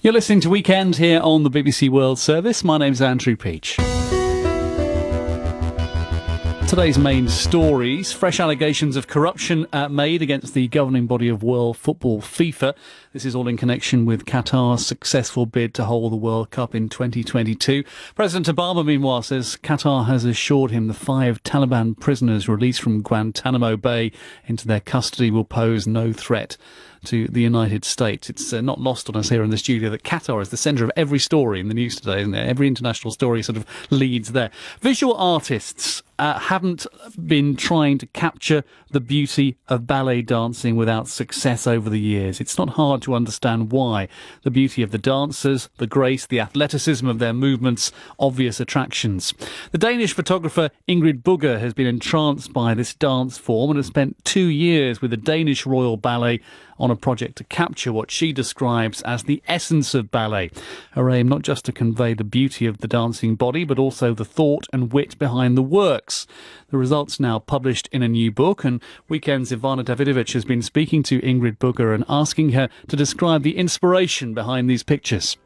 You're listening to Weekend here on the BBC World Service. My name's Andrew Peach. Today's main stories: fresh allegations of corruption made against the governing body of world football, FIFA. This is all in connection with Qatar's successful bid to hold the World Cup in 2022. President Obama, meanwhile, says Qatar has assured him the 5 Taliban prisoners released from Guantanamo Bay into their custody will pose no threat to the United States. It's not lost on us here in the studio that Qatar is the centre of every story in the news today, isn't it? Every international story sort of leads there. Visual artists haven't been trying to capture the beauty of ballet dancing without success over the years. It's not hard to understand why. The beauty of the dancers, the grace, the athleticism of their movements, obvious attractions. The Danish photographer Ingrid Bugge has been entranced by this dance form and has spent 2 years with the Danish Royal Ballet on a project to capture what she describes as the essence of ballet. Her aim not just to convey the beauty of the dancing body, but also the thought and wit behind the works. The results now published in a new book, and Weekend's Ivana Davidovich has been speaking to Ingrid Bugge and asking her to describe the inspiration behind these pictures.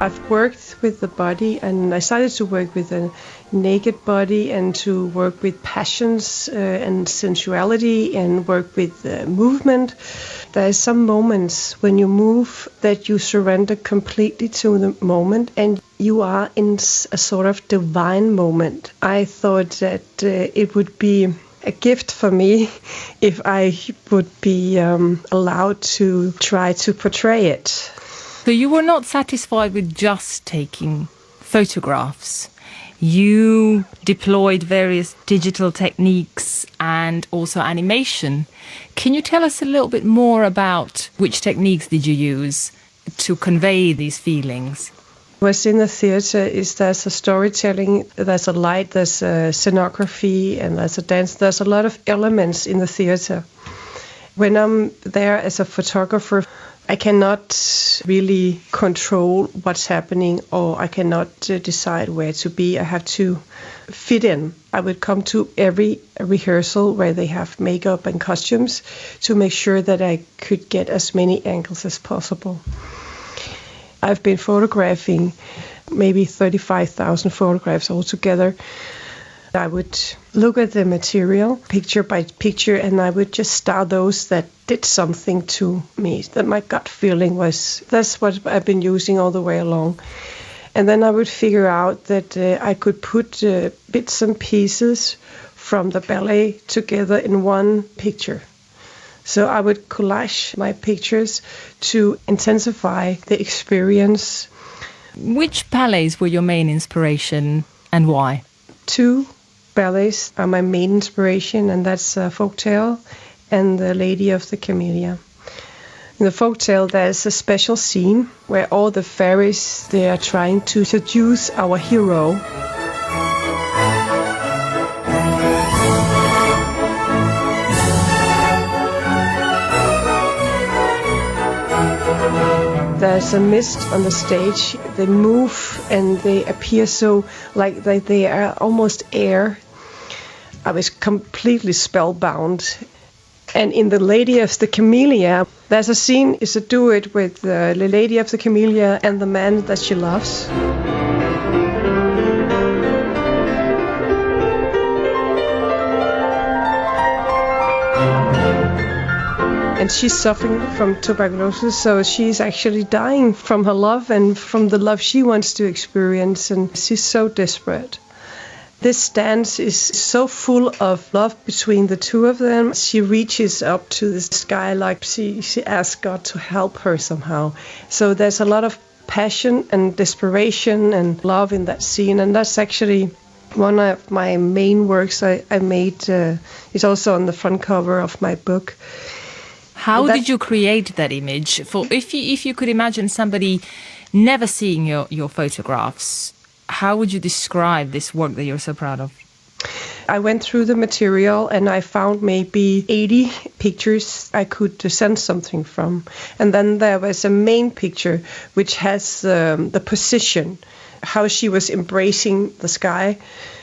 I've worked with the body, and I started to work with a naked body and to work with passions and sensuality and work with movement. There are some moments when you move that you surrender completely to the moment and you are in a sort of divine moment. I thought that it would be a gift for me if I would be allowed to try to portray it. So you were not satisfied with just taking photographs. You deployed various digital techniques and also animation. Can you tell us a little bit more about which techniques did you use to convey these feelings? What's in the theatre is there's a storytelling, there's a light, there's a scenography, and there's a dance. There's a lot of elements in the theatre. When I'm there as a photographer, I cannot really control what's happening, or I cannot decide where to be. I have to fit in. I would come to every rehearsal where they have makeup and costumes to make sure that I could get as many angles as possible. I've been photographing maybe 35,000 photographs altogether. I would look at the material, picture by picture, and I would just start those that did something to me, that my gut feeling was, that's what I've been using all the way along. And then I would figure out that I could put bits and pieces from the ballet together in one picture. So I would collage my pictures to intensify the experience. Which ballets were your main inspiration and why? 2 ballets are my main inspiration, and that's Folktale and The Lady of the Camellia. In the Folktale, there's a special scene where all the fairies, they are trying to seduce our hero. There's a mist on the stage. They move and they appear so like they are almost air. I was completely spellbound. And in The Lady of the Camellia, there's a scene, it's a duet with the Lady of the Camellia and the man that she loves. And she's suffering from tuberculosis, so she's actually dying from her love and from the love she wants to experience, and she's so desperate. This dance is so full of love between the two of them. She reaches up to the sky like she asks God to help her somehow. So there's a lot of passion and desperation and love in that scene, and that's actually one of my main works I made. It's also on the front cover of my book. How did you create that image? For if you could imagine somebody never seeing your photographs, how would you describe this work that you're so proud of? I went through the material and I found maybe 80 pictures I could send something from. And then there was a main picture which has the position, how she was embracing the sky.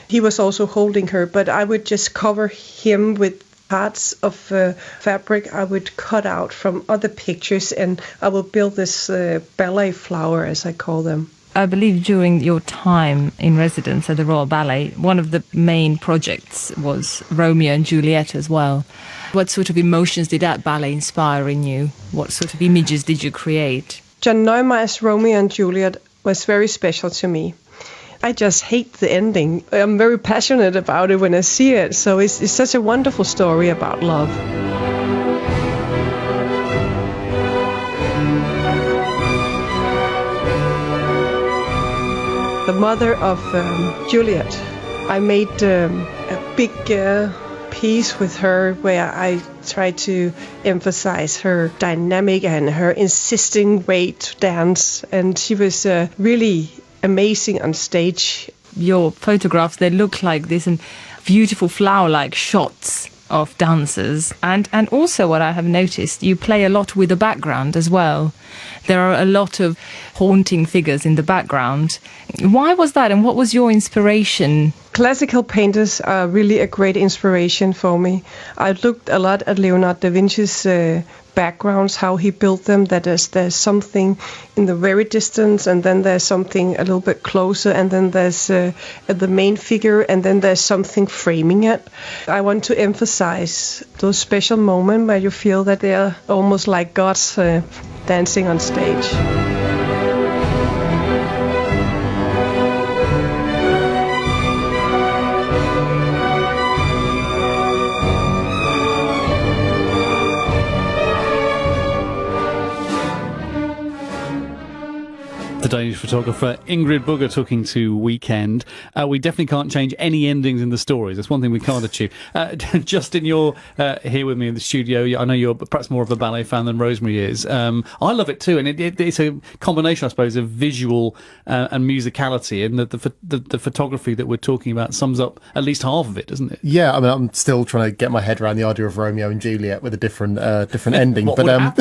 He was also holding her, but I would just cover him with parts of fabric I would cut out from other pictures, and I will build this ballet flower, as I call them. I believe during your time in residence at the Royal Ballet, one of the main projects was Romeo and Juliet as well. What sort of emotions did that ballet inspire in you? What sort of images did you create? John Neumeier's Romeo and Juliet was very special to me. I just hate the ending. I'm very passionate about it when I see it, so it's such a wonderful story about love. The mother of Juliet, I made a big piece with her where I tried to emphasize her dynamic and her insisting way to dance, and she was really amazing on stage. Your photographs, they look like this and beautiful flower-like shots of dancers, and also what I have noticed, you play a lot with the background as well. There are a lot of haunting figures in the background. Why was that, and what was your inspiration? Classical painters are really a great inspiration for me. I looked a lot at Leonardo da Vinci's backgrounds, how he built them, that there's something in the very distance, and then there's something a little bit closer, and then there's the main figure, and then there's something framing it. I want to emphasize those special moments where you feel that they're almost like gods dancing on stage. The Danish photographer Ingrid Bugge talking to Weekend. We definitely can't change any endings in the stories. That's one thing we can't achieve. Justin, you're here with me in the studio. I know you're perhaps more of a ballet fan than Rosemary is. I love it too, and it's a combination, I suppose, of visual and musicality, and the photography that we're talking about sums up at least half of it, doesn't it? Yeah, I mean, I'm still trying to get my head around the idea of Romeo and Juliet with a different ending. but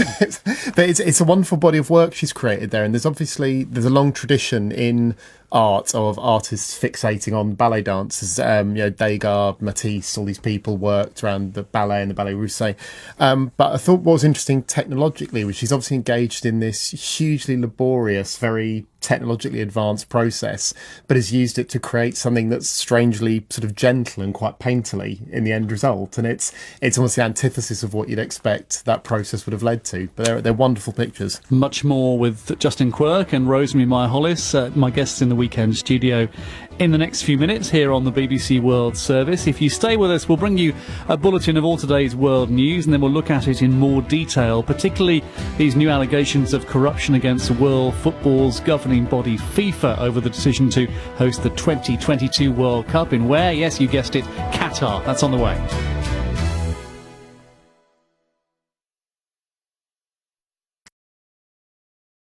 it's a wonderful body of work she's created there, and there's a long tradition in art of artists fixating on ballet dancers. Degas, Matisse, all these people worked around the ballet and the Ballet Russe. But I thought what was interesting technologically was she's obviously engaged in this hugely laborious, very technologically advanced process, but has used it to create something that's strangely sort of gentle and quite painterly in the end result. And it's almost the antithesis of what you'd expect that process would have led to. But they're wonderful pictures. Much more with Justin Quirk and Rosemary Meyer-Hollis, my guests in the Weekend studio, in the next few minutes here on the BBC World Service. If you stay with us, we'll bring you a bulletin of all today's world news, and then we'll look at it in more detail, particularly these new allegations of corruption against world football's governing body FIFA over the decision to host the 2022 World Cup in where, yes, you guessed it, Qatar. That's on the way.